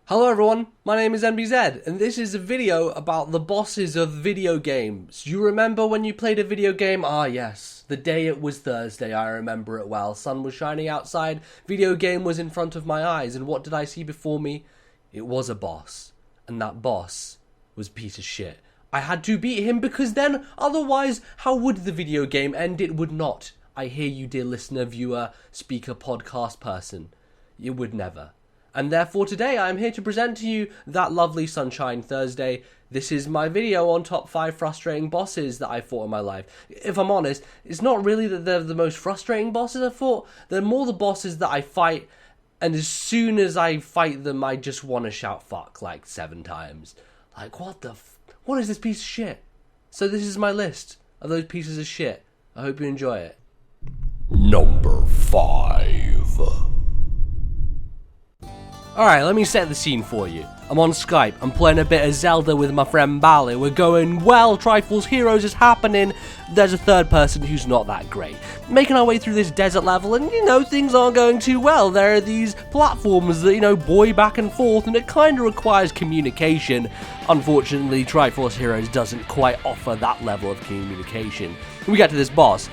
Hello everyone, my name is NBZ, and this is a video about the bosses of video games. You remember when you played a video game? Ah yes, the day it was Thursday, I remember it well. Sun was shining outside, video game was in front of my eyes, and what did I see before me? It was a boss, and that boss was a piece of shit. I had to beat him because then, otherwise, how would the video game end? It would not. I hear you, dear listener, viewer, speaker, podcast person. It would never. And therefore today I am here to present to you that lovely Sunshine Thursday. This is my video on top 5 frustrating bosses that I fought in my life. If I'm honest, it's not really that they're the most frustrating bosses I fought. They're more the bosses that I fight, and as soon as I fight them, I just want to shout fuck like 7 times. Like, what is this piece of shit? So this is my list of those pieces of shit. I hope you enjoy it. Number 5. Alright, let me set the scene for you. I'm on Skype, I'm playing a bit of Zelda with my friend Bally. We're going well, Triforce Heroes is happening. There's a third person who's not that great. Making our way through this desert level, and things aren't going too well. There are these platforms that, buoy back and forth, and it kind of requires communication. Unfortunately, Triforce Heroes doesn't quite offer that level of communication. We get to this boss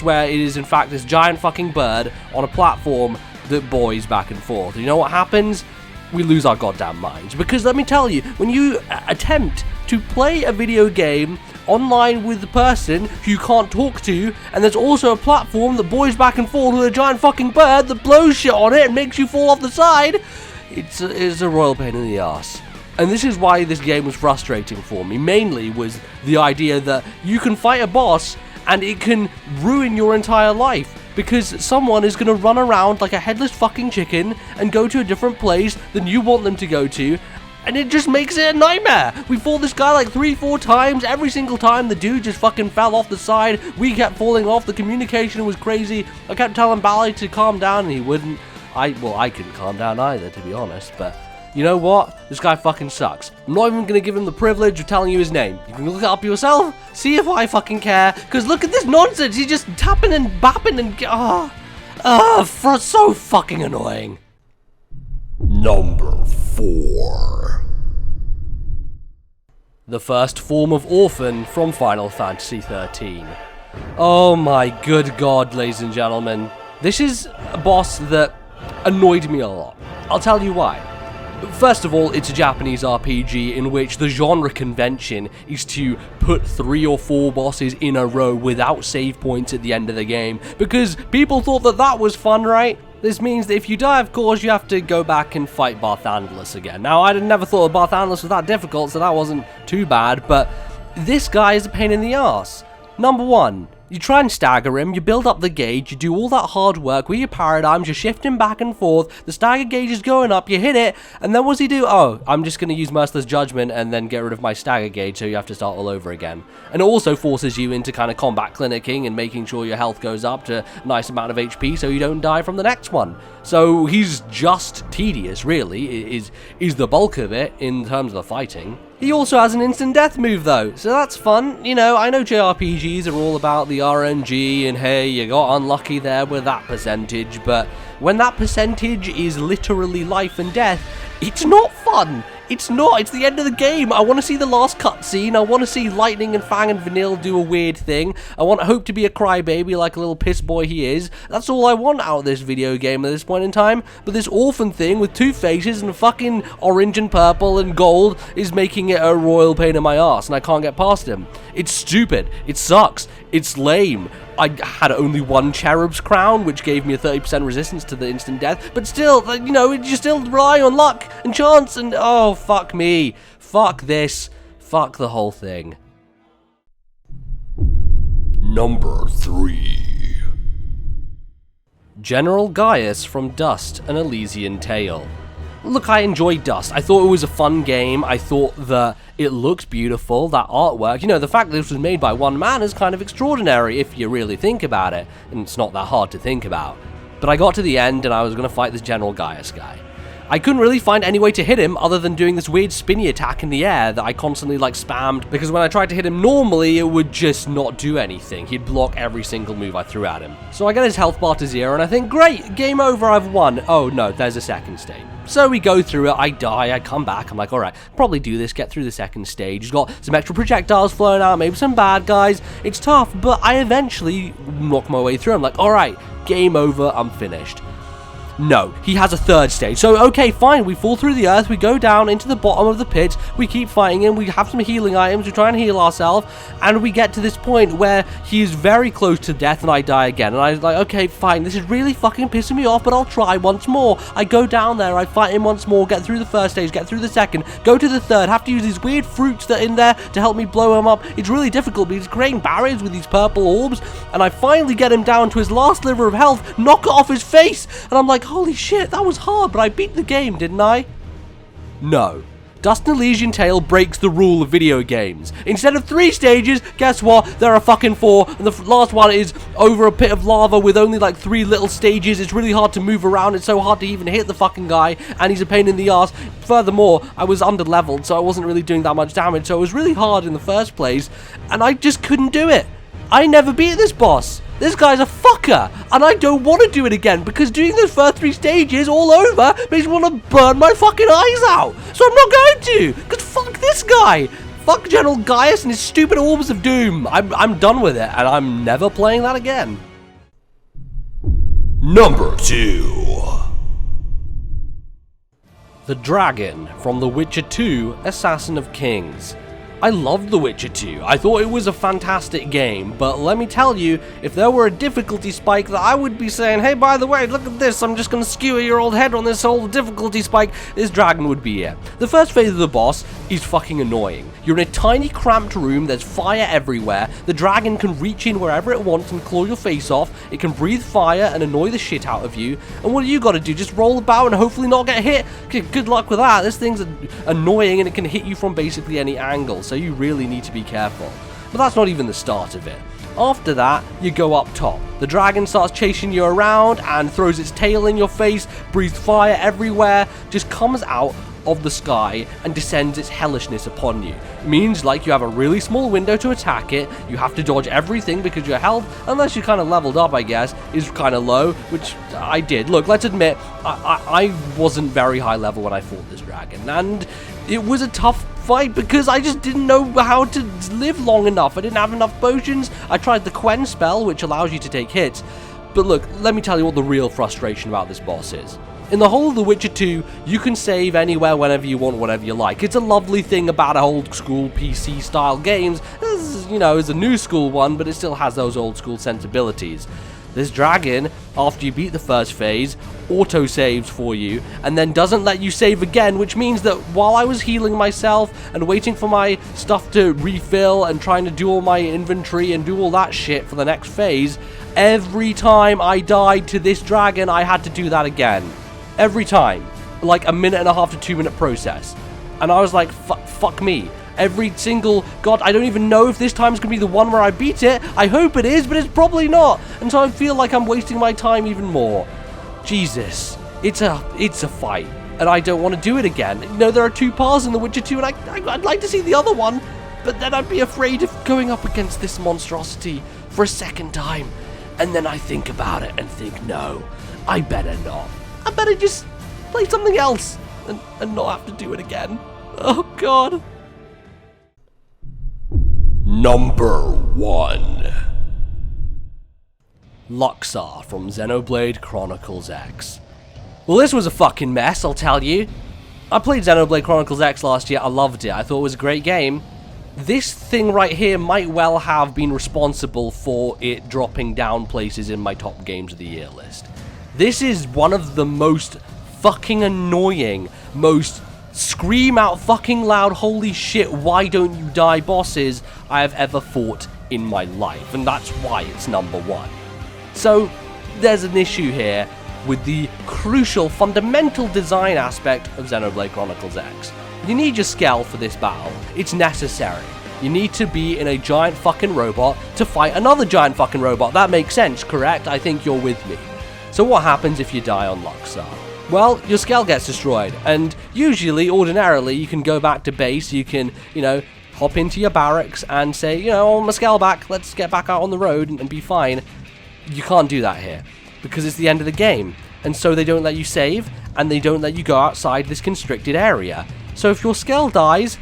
where it is in fact this giant fucking bird on a platform that buoys back and forth. You know what happens? We lose our goddamn minds. Because let me tell you, when you attempt to play a video game online with the person who you can't talk to, and there's also a platform that buoys back and forth with a giant fucking bird that blows shit on it and makes you fall off the side, it's a royal pain in the arse. And this is why this game was frustrating for me. Mainly was the idea that you can fight a boss and it can ruin your entire life. Because someone is going to run around like a headless fucking chicken and go to a different place than you want them to go to, and it just makes it a nightmare. We fought this guy like 3-4 times. Every single time the dude just fucking fell off the side. We kept falling off. The communication was crazy. I kept telling Bally to calm down and he wouldn't. I couldn't calm down either, to be honest, but you know what? This guy fucking sucks. I'm not even gonna give him the privilege of telling you his name. You can look it up yourself, see if I fucking care, because look at this nonsense. He's just tapping and bapping and so fucking annoying. Number 4. The first form of orphan from Final Fantasy XIII. Oh my good god, ladies and gentlemen. This is a boss that annoyed me a lot. I'll tell you why. First of all, it's a Japanese RPG in which the genre convention is to put 3 or 4 bosses in a row without save points at the end of the game, because people thought that was fun, right? This means that if you die, of course, you have to go back and fight Barthandless again. Now, I never thought Barthandless was that difficult, so that wasn't too bad, but this guy is a pain in the arse. Number 1. You try and stagger him, you build up the gauge, you do all that hard work with your paradigms, you're shifting back and forth, the stagger gauge is going up, you hit it, and then what does he do? Oh, I'm just going to use Merciless Judgment and then get rid of my stagger gauge, so you have to start all over again. And it also forces you into kind of combat clinicking and making sure your health goes up to a nice amount of HP so you don't die from the next one. So he's just tedious, really, is the bulk of it in terms of the fighting. He also has an instant death move though, so that's fun. I know JRPGs are all about the RNG and hey, you got unlucky there with that percentage, but when that percentage is literally life and death, it's not fun. It's not. It's the end of the game. I want to see the last cutscene. I want to see Lightning and Fang and Vanille do a weird thing. I want Hope to be a crybaby like a little piss boy he is. That's all I want out of this video game at this point in time. But this orphan thing with 2 faces and fucking orange and purple and gold is making it a royal pain in my ass, and I can't get past him. It's stupid. It sucks. It's lame. I had only 1 Cherub's Crown, which gave me a 30% resistance to the instant death, but still, you still rely on luck and chance, and oh, fuck me. Fuck this. Fuck the whole thing. Number 3. General Gaius from Dust: An Elysian Tale. Look, I enjoyed Dust. I thought it was a fun game. I thought that it looked beautiful, that artwork. The fact that this was made by one man is kind of extraordinary if you really think about it, and it's not that hard to think about. But I got to the end and I was going to fight this General Gaius guy. I couldn't really find any way to hit him other than doing this weird spinny attack in the air that I constantly like spammed, because when I tried to hit him normally, it would just not do anything. He'd block every single move I threw at him. So I get his health bar to 0 and I think, great, game over, I've won. Oh no, there's a second stage. So we go through it, I die, I come back, I'm like, alright, probably do this, get through the second stage. He's got some extra projectiles flowing out, maybe some bad guys. It's tough, but I eventually knock my way through. I'm like, alright, game over, I'm finished. No, he has a third stage. So, okay, fine, we fall through the earth, we go down into the bottom of the pit, we keep fighting him, we have some healing items, we try and heal ourselves, and we get to this point where he is very close to death and I die again. And I was like, okay, fine, this is really fucking pissing me off, but I'll try once more. I go down there, I fight him once more, get through the first stage, get through the second, go to the third, have to use these weird fruits that are in there to help me blow him up. It's really difficult because he's creating barriers with these purple orbs, and I finally get him down to his last sliver of health, knock it off his face, and I'm like, holy shit, that was hard, but I beat the game, didn't I? No. Dust and Elysian Tale breaks the rule of video games. Instead of 3 stages, guess what? There are fucking 4, and the last one is over a pit of lava with only like 3 little stages. It's really hard to move around, it's so hard to even hit the fucking guy, and he's a pain in the ass. Furthermore, I was under-leveled, so I wasn't really doing that much damage, so it was really hard in the first place, and I just couldn't do it. I never beat this boss. This guy's a fucker, and I don't want to do it again, because doing those first 3 stages all over makes me want to burn my fucking eyes out. So I'm not going to, because fuck this guy. Fuck General Gaius and his stupid orbs of doom. I'm done with it, and I'm never playing that again. Number 2. The Dragon from The Witcher 2: Assassin of Kings. I loved The Witcher 2. I thought it was a fantastic game, but let me tell you, if there were a difficulty spike that I would be saying, hey, by the way, look at this, I'm just gonna skewer your old head on this whole difficulty spike, this dragon would be it. The first phase of the boss is fucking annoying. You're in a tiny cramped room, there's fire everywhere, the dragon can reach in wherever it wants and claw your face off, it can breathe fire and annoy the shit out of you, and what do you gotta do, just roll about and hopefully not get hit? Good luck with that, this thing's annoying and it can hit you from basically any angle, so you really need to be careful. But that's not even the start of it. After that, you go up top. The dragon starts chasing you around and throws its tail in your face, breathes fire everywhere, just comes out of the sky and descends its hellishness upon you. It means like you have a really small window to attack it, you have to dodge everything because your health, unless you kind of leveled up I guess, is kind of low, which I did. Look, let's admit, I wasn't very high level when I fought this dragon, and it was a tough fight because I just didn't know how to live long enough. I didn't have enough potions. I tried the Quen spell, which allows you to take hits, but look, let me tell you what the real frustration about this boss is. In the whole of The Witcher 2, you can save anywhere, whenever you want, whatever you like. It's a lovely thing about old school PC style games. This, you know, is a new school one, but it still has those old school sensibilities. This dragon, after you beat the first phase, auto-saves for you, and then doesn't let you save again, which means that while I was healing myself and waiting for my stuff to refill and trying to do all my inventory and do all that shit for the next phase, every time I died to this dragon, I had to do that again. Every time. Like a 1.5 to 2 minute process. And I was like, fuck me. Every single, God, I don't even know if this time's gonna be the one where I beat it. I hope it is, but it's probably not. And so I feel like I'm wasting my time even more. Jesus. It's a fight. And I don't want to do it again. You know, there are 2 paths in The Witcher 2, and I'd like to see the other one. But then I'd be afraid of going up against this monstrosity for a second time. And then I think about it and think, no, I better not. I better just play something else and not have to do it again. Oh, God. Number 1. Luxar from Xenoblade Chronicles X. Well, this was a fucking mess, I'll tell you. I played Xenoblade Chronicles X last year, I loved it, I thought it was a great game. This thing right here might well have been responsible for it dropping down places in my top games of the year list. This is one of the most fucking annoying, most scream out fucking loud, holy shit, why don't you die bosses I have ever fought in my life, and that's why it's number 1. So, there's an issue here with the crucial, fundamental design aspect of Xenoblade Chronicles X. You need your scale for this battle. It's necessary. You need to be in a giant fucking robot to fight another giant fucking robot. That makes sense, correct? I think you're with me. So what happens if you die on Luxar? well, your skull gets destroyed. And usually, ordinarily, you can go back to base, you can, hop into your barracks and say, I want my skull back, let's get back out on the road and be fine. You can't do that here, because it's the end of the game. And so they don't let you save, and they don't let you go outside this constricted area. So if your skull dies,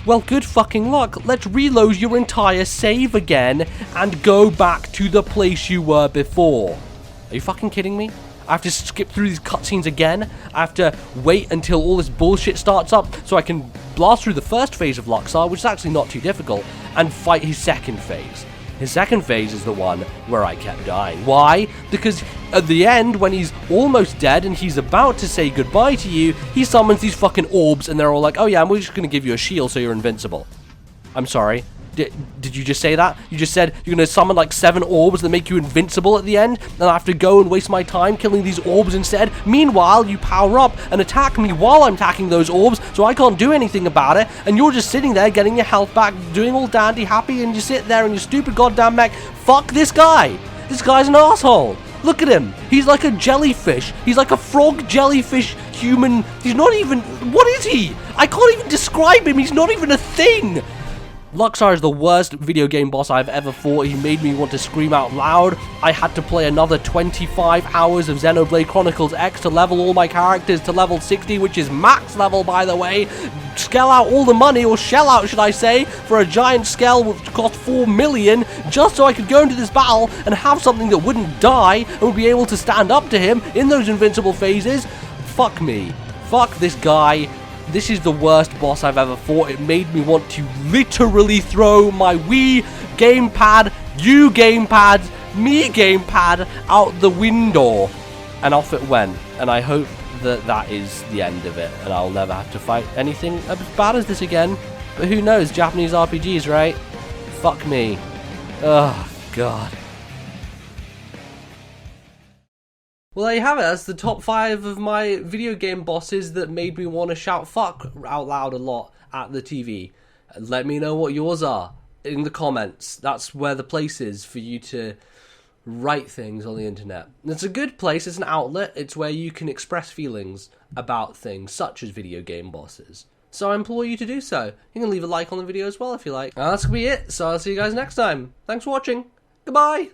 well, good fucking luck. Let's reload your entire save again and go back to the place you were before. Are you fucking kidding me? I have to skip through these cutscenes again. I have to wait until all this bullshit starts up so I can blast through the first phase of Luxar, which is actually not too difficult, and fight his second phase. His second phase is the one where I kept dying. Why? Because at the end, when he's almost dead and he's about to say goodbye to you, he summons these fucking orbs and they're all like, oh yeah, we're just going to give you a shield so you're invincible. I'm sorry. Did you just say that? You just said you're going to summon like 7 orbs that make you invincible at the end, and I have to go and waste my time killing these orbs instead? Meanwhile, you power up and attack me while I'm attacking those orbs, so I can't do anything about it, and you're just sitting there getting your health back, doing all dandy happy, and you sit there in your stupid goddamn mech. Fuck this guy! This guy's an asshole! Look at him! He's like a jellyfish! He's like a frog jellyfish human. He's not even... What is he? I can't even describe him! He's not even a thing! Luxar is the worst video game boss I've ever fought. He made me want to scream out loud. I had to play another 25 hours of Xenoblade Chronicles X to level all my characters to level 60, which is max level, by the way. Shell out all the money, or shell out, should I say, for a giant skull which cost 4 million, just so I could go into this battle and have something that wouldn't die and would be able to stand up to him in those invincible phases. Fuck me. Fuck this guy. This is the worst boss I've ever fought. It made me want to literally throw my Wii gamepad, you gamepads, me gamepad out the window. And off it went. And I hope that that is the end of it. And I'll never have to fight anything as bad as this again. But who knows? Japanese RPGs, right? Fuck me. Oh, God. Well, there you have it. That's the top 5 of my video game bosses that made me want to shout fuck out loud a lot at the TV. Let me know what yours are in the comments. That's where the place is for you to write things on the internet. It's a good place. It's an outlet. It's where you can express feelings about things such as video game bosses. So I implore you to do so. You can leave a like on the video as well if you like. That's going to be it. So I'll see you guys next time. Thanks for watching. Goodbye.